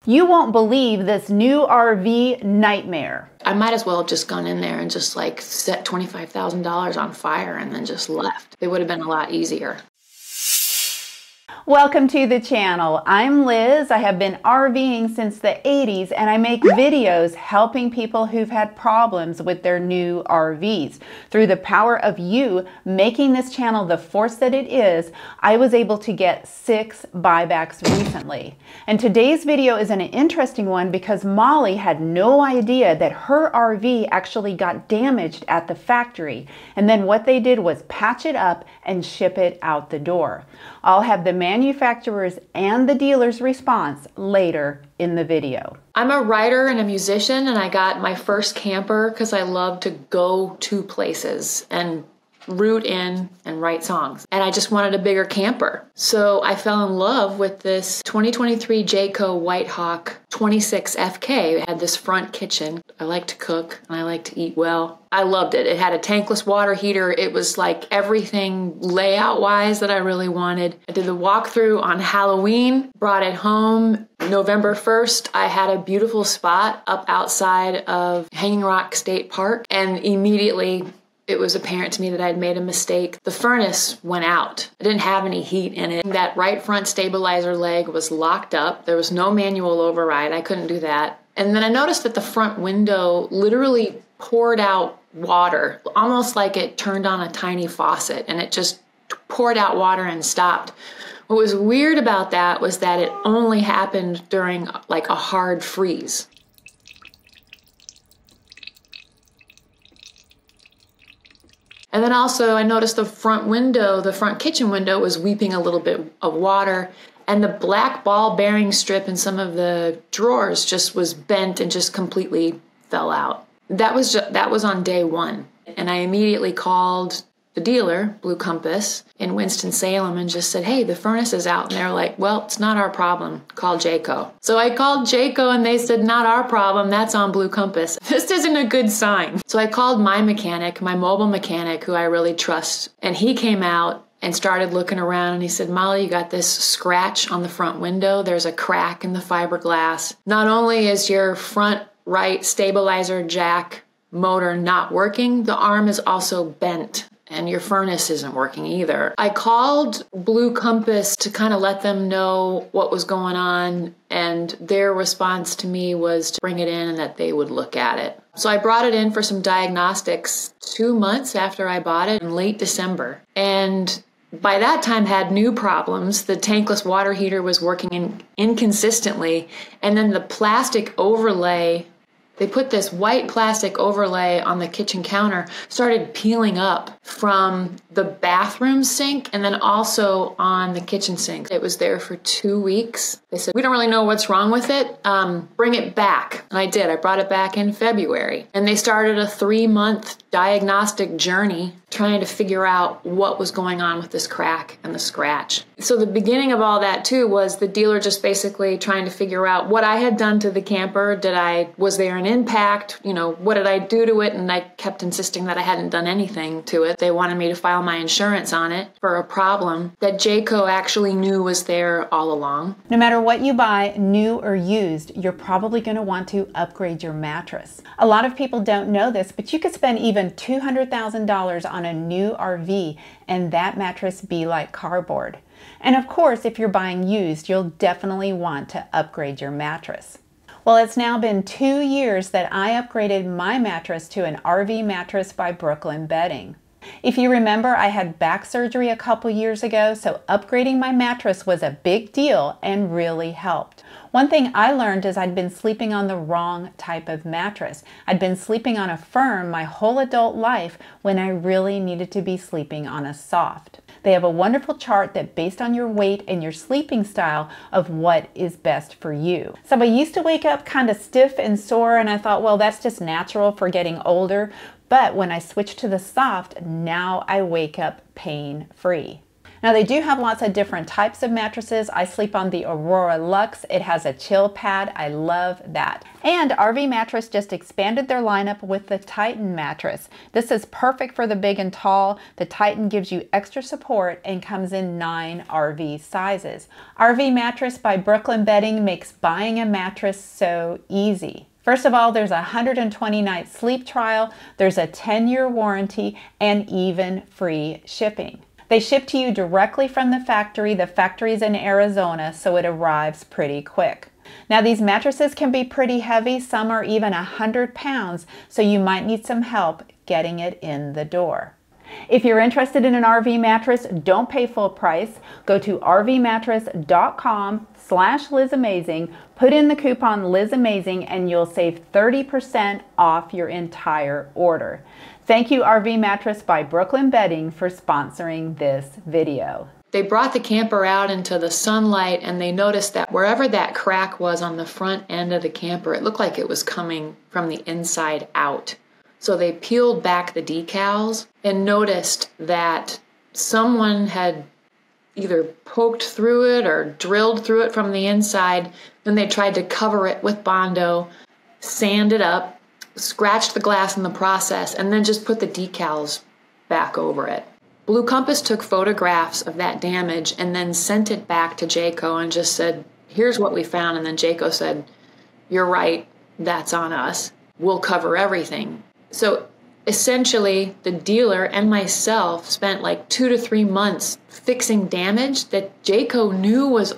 You won't believe this new RV nightmare. I might as well have just gone in there and just like set $25,000 on fire and then just left. It would have been a lot easier. Welcome to the channel. I'm Liz. I have been RVing since the 80s and I make videos helping people who've had problems with their new RVs. Through the power of you making this channel the force that it is, I was able to get 6 buybacks recently. And today's video is an interesting one because Molly had no idea that her RV actually got damaged at the factory. And then what they did was patch it up and ship it out the door. I'll have the manufacturer's and the dealer's response later in the video. I'm a writer and a musician, and I got my first camper because I love to go to places and root in and write songs. And I just wanted a bigger camper. So I fell in love with this 2023 Jayco White Hawk 26 FK. It had this front kitchen. I like to cook and I like to eat well. I loved it. It had a tankless water heater. It was like everything layout wise that I really wanted. I did the walkthrough on Halloween, brought it home. November 1st, I had a beautiful spot up outside of Hanging Rock State Park, and immediately it was apparent to me that I'd made a mistake. The furnace went out. I didn't have any heat in it. That right front stabilizer leg was locked up. There was no manual override. I couldn't do that. And then I noticed that the front window literally poured out water, almost like it turned on a tiny faucet, and it just poured out water and stopped. What was weird about that was that it only happened during like a hard freeze. And then also I noticed the front window, the front kitchen window was weeping a little bit of water, and the black ball bearing strip in some of the drawers just was bent and just completely fell out. That was on day one. And I immediately called the dealer, Blue Compass, in Winston-Salem and just said, hey, the furnace is out. And they're like, well, it's not our problem. Call Jayco. So I called Jayco and they said, not our problem. That's on Blue Compass. This isn't a good sign. So I called my mechanic, my mobile mechanic, who I really trust. And he came out and started looking around and he said, Molly, you got this scratch on the front window. There's a crack in the fiberglass. Not only is your front right stabilizer jack motor not working, the arm is also bent. And your furnace isn't working either. I called Blue Compass to kind of let them know what was going on, and their response to me was to bring it in and that they would look at it. So I brought it in for some diagnostics 2 months after I bought it in late December. And by that time had new problems. The tankless water heater was working inconsistently, and then the plastic overlay, they put this white plastic overlay on the kitchen counter, started peeling up from the bathroom sink and then also on the kitchen sink. It was there for 2 weeks. They said, we don't really know what's wrong with it. Bring it back. And I did. I brought it back in February. And they started a 3-month diagnostic journey trying to figure out what was going on with this crack and the scratch. So the beginning of all that too was the dealer just basically trying to figure out what I had done to the camper. Was there an impact? You know, what did I do to it? And I kept insisting that I hadn't done anything to it. They wanted me to file my insurance on it for a problem that Jayco actually knew was there all along. No matter what you buy, new or used, you're probably going to want to upgrade your mattress. A lot of people don't know this, but you could spend even $200,000 on a new RV and that mattress be like cardboard. And of course, if you're buying used, you'll definitely want to upgrade your mattress. Well, it's now been 2 years that I upgraded my mattress to an RV mattress by Brooklyn Bedding. If you remember, I had back surgery a couple years ago, so upgrading my mattress was a big deal and really helped. One thing I learned is I'd been sleeping on the wrong type of mattress. I'd been sleeping on a firm my whole adult life when I really needed to be sleeping on a soft. They have a wonderful chart that based on your weight and your sleeping style of what is best for you. So I used to wake up kind of stiff and sore and I thought, well, that's just natural for getting older. But when I switched to the soft, now I wake up pain-free. Now they do have lots of different types of mattresses. I sleep on the Aurora Luxe. It has a chill pad. I love that. And RV Mattress just expanded their lineup with the Titan mattress. This is perfect for the big and tall. The Titan gives you extra support and comes in 9 RV sizes. RV Mattress by Brooklyn Bedding makes buying a mattress so easy. First of all, there's a 120-night sleep trial, there's a 10-year warranty, and even free shipping. They ship to you directly from the factory. The factory's in Arizona, so it arrives pretty quick. Now these mattresses can be pretty heavy. Some are even 100 pounds, so you might need some help getting it in the door. If you're interested in an RV mattress, don't pay full price. Go to rvmattress.com/LizAmazing, put in the coupon LizAmazing, and you'll save 30% off your entire order. Thank you, RV Mattress by Brooklyn Bedding, for sponsoring this video. They brought the camper out into the sunlight, and they noticed that wherever that crack was on the front end of the camper, it looked like it was coming from the inside out. So they peeled back the decals and noticed that someone had either poked through it or drilled through it from the inside. Then they tried to cover it with Bondo, sand it up, scratched the glass in the process, and then just put the decals back over it. Blue Compass took photographs of that damage and then sent it back to Jayco and just said, here's what we found. And then Jayco said, you're right, that's on us. We'll cover everything. So essentially, the dealer and myself spent like 2 to 3 months fixing damage that Jayco knew was,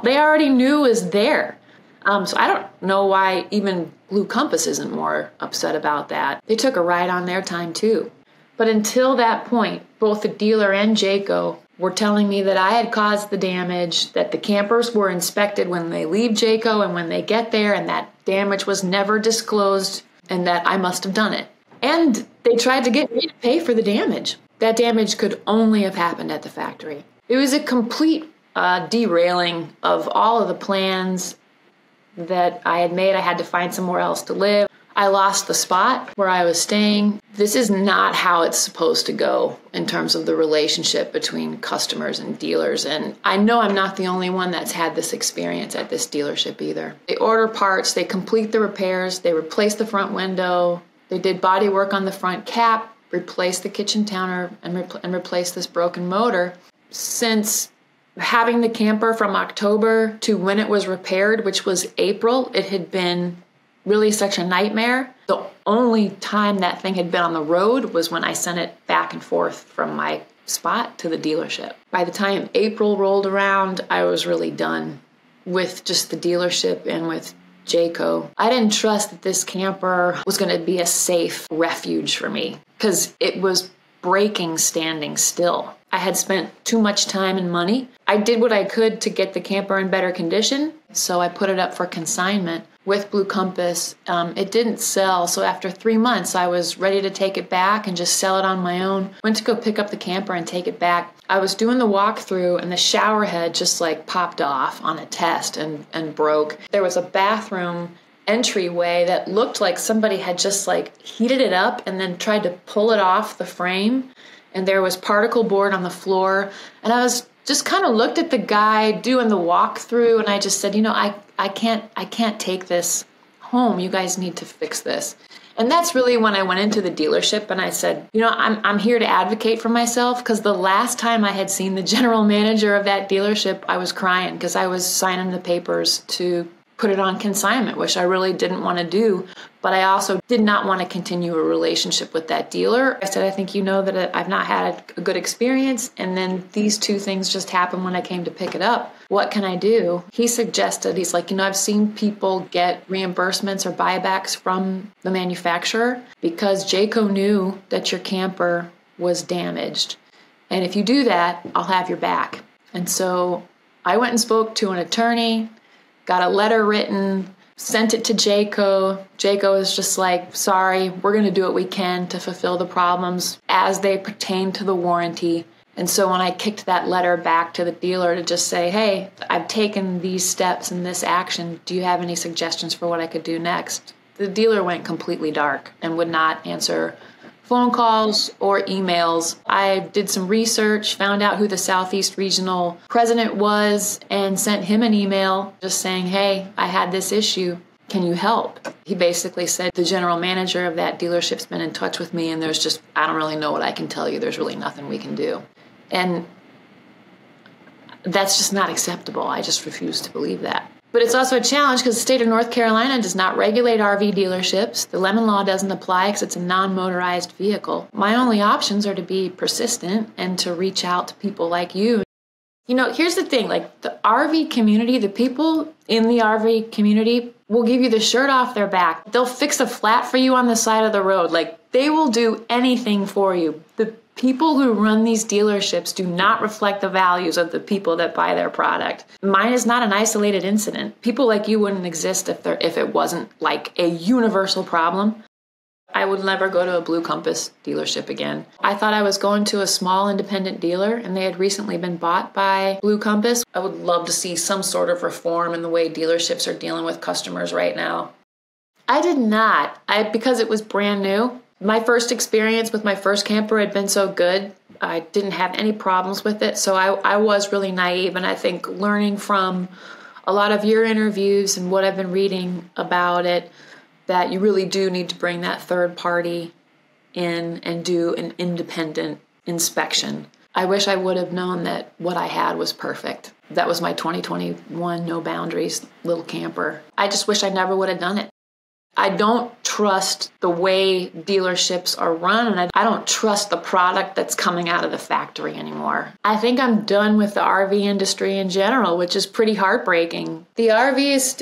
they already knew was there. So I don't know why even Blue Compass isn't more upset about that. They took a ride on their time too. But until that point, both the dealer and Jayco were telling me that I had caused the damage, that the campers were inspected when they leave Jayco and when they get there, and that damage was never disclosed, and that I must have done it. And they tried to get me to pay for the damage. That damage could only have happened at the factory. It was a complete derailing of all of the plans that I had made. I had to find somewhere else to live. I lost the spot where I was staying. This is not how it's supposed to go in terms of the relationship between customers and dealers. And I know I'm not the only one that's had this experience at this dealership either. They order parts, they complete the repairs, they replace the front window, they did body work on the front cap, replaced the kitchen counter, and replaced this broken motor. Since having the camper from October to when it was repaired, which was April, it had been really such a nightmare. The only time that thing had been on the road was when I sent it back and forth from my spot to the dealership. By the time April rolled around, I was really done with just the dealership and with Jayco. I didn't trust that this camper was going to be a safe refuge for me because it was breaking standing still. I had spent too much time and money. I did what I could to get the camper in better condition, so I put it up for consignment with Blue Compass. It didn't sell, so after 3 months, I was ready to take it back and just sell it on my own. Went to go pick up the camper and take it back. I was doing the walkthrough, and the shower head just like popped off on a test and broke. There was a bathroom entryway that looked like somebody had just like heated it up and then tried to pull it off the frame. And there was particle board on the floor. And I was just kind of looked at the guy doing the walkthrough, and I just said, you know, I can't take this home. You guys need to fix this. And that's really when I went into the dealership and I said, you know, I'm here to advocate for myself, because the last time I had seen the general manager of that dealership, I was crying because I was signing the papers to put it on consignment, which I really didn't want to do. But I also did not want to continue a relationship with that dealer. I said, I think you know that I've not had a good experience. And then these two things just happened when I came to pick it up. What can I do? He suggested, he's like, you know, I've seen people get reimbursements or buybacks from the manufacturer because Jayco knew that your camper was damaged. And if you do that, I'll have your back. And so I went and spoke to an attorney, got a letter written, sent it to Jayco. Jayco is just like, sorry, we're going to do what we can to fulfill the problems as they pertain to the warranty. And so when I kicked that letter back to the dealer to just say, hey, I've taken these steps and this action, do you have any suggestions for what I could do next? The dealer went completely dark and would not answer phone calls or emails. I did some research, found out who the Southeast Regional President was, and sent him an email just saying, hey, I had this issue. Can you help? He basically said, the general manager of that dealership's been in touch with me, and I don't really know what I can tell you. There's really nothing we can do. And that's just not acceptable. I just refuse to believe that. But it's also a challenge because the state of North Carolina does not regulate RV dealerships. The lemon law doesn't apply because it's a non-motorized vehicle. My only options are to be persistent and to reach out to people like you. You know, here's the thing, like the RV community, the people in the RV community will give you the shirt off their back. They'll fix a flat for you on the side of the road. Like, they will do anything for you. The people who run these dealerships do not reflect the values of the people that buy their product. Mine is not an isolated incident. People like you wouldn't exist if it wasn't like a universal problem. I would never go to a Blue Compass dealership again. I thought I was going to a small independent dealer, and they had recently been bought by Blue Compass. I would love to see some sort of reform in the way dealerships are dealing with customers right now. I did not. Because it was brand new. My first experience with my first camper had been so good. I didn't have any problems with it, so I was really naive, and I think learning from a lot of your interviews and what I've been reading about it, that you really do need to bring that third party in and do an independent inspection. I wish I would have known that what I had was perfect. That was my 2021 No Boundaries little camper. I just wish I never would have done it. I don't trust the way dealerships are run, and I don't trust the product that's coming out of the factory anymore. I think I'm done with the RV industry in general, which is pretty heartbreaking. The RV is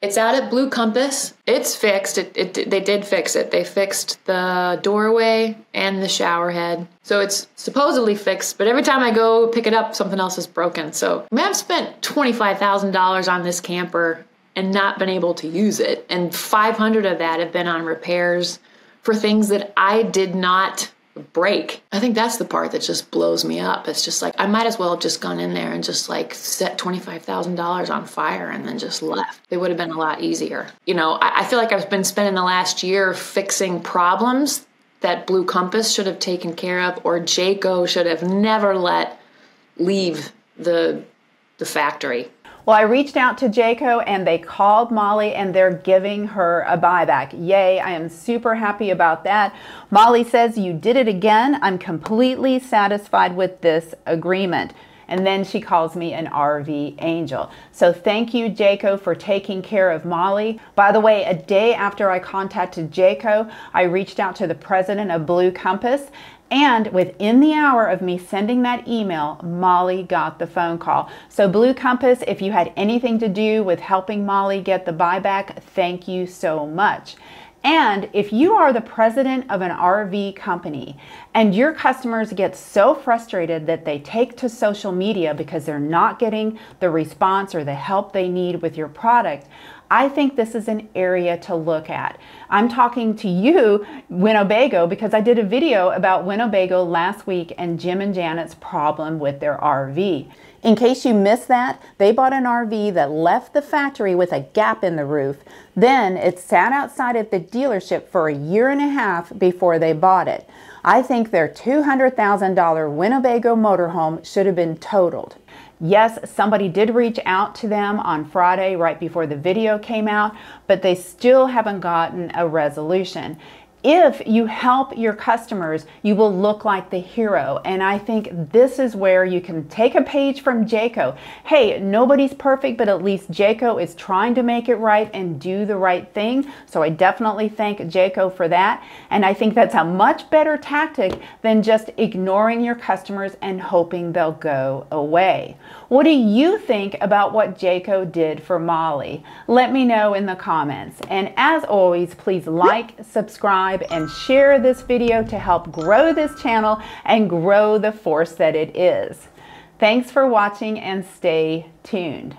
it's out at Blue Compass. It's fixed. They did fix it. They fixed the doorway and the shower head. So it's supposedly fixed, but every time I go pick it up, something else is broken. So I've spent $25,000 on this camper and not been able to use it. And 500 of that have been on repairs for things that I did not break. I think that's the part that just blows me up. It's just like, I might as well have just gone in there and just like set $25,000 on fire and then just left. It would have been a lot easier. You know, I feel like I've been spending the last year fixing problems that Blue Compass should have taken care of, or Jayco should have never let leave the factory. Well, I reached out to Jayco and they called Molly and they're giving her a buyback. Yay, I am super happy about that. Molly says, you did it again. I'm completely satisfied with this agreement. And then she calls me an RV angel. So thank you, Jayco, for taking care of Molly. By the way, a day after I contacted Jayco, I reached out to the president of Blue Compass. And within the hour of me sending that email, Molly got the phone call. So Blue Compass, if you had anything to do with helping Molly get the buyback, thank you so much. And if you are the president of an RV company and your customers get so frustrated that they take to social media because they're not getting the response or the help they need with your product, I think this is an area to look at. I'm talking to you, Winnebago, because I did a video about Winnebago last week and Jim and Janet's problem with their RV. In case you missed that, they bought an RV that left the factory with a gap in the roof. Then it sat outside at the dealership for a year and a half before they bought it. I think their $200,000 Winnebago motorhome should have been totaled. Yes, somebody did reach out to them on Friday right before the video came out, but they still haven't gotten a resolution. If you help your customers, you will look like the hero. And I think this is where you can take a page from Jayco. Hey, nobody's perfect, but at least Jayco is trying to make it right and do the right thing. So I definitely thank Jayco for that. And I think that's a much better tactic than just ignoring your customers and hoping they'll go away. What do you think about what Jayco did for Molly? Let me know in the comments. And as always, please like, subscribe, and share this video to help grow this channel and grow the force that it is. Thanks for watching and stay tuned.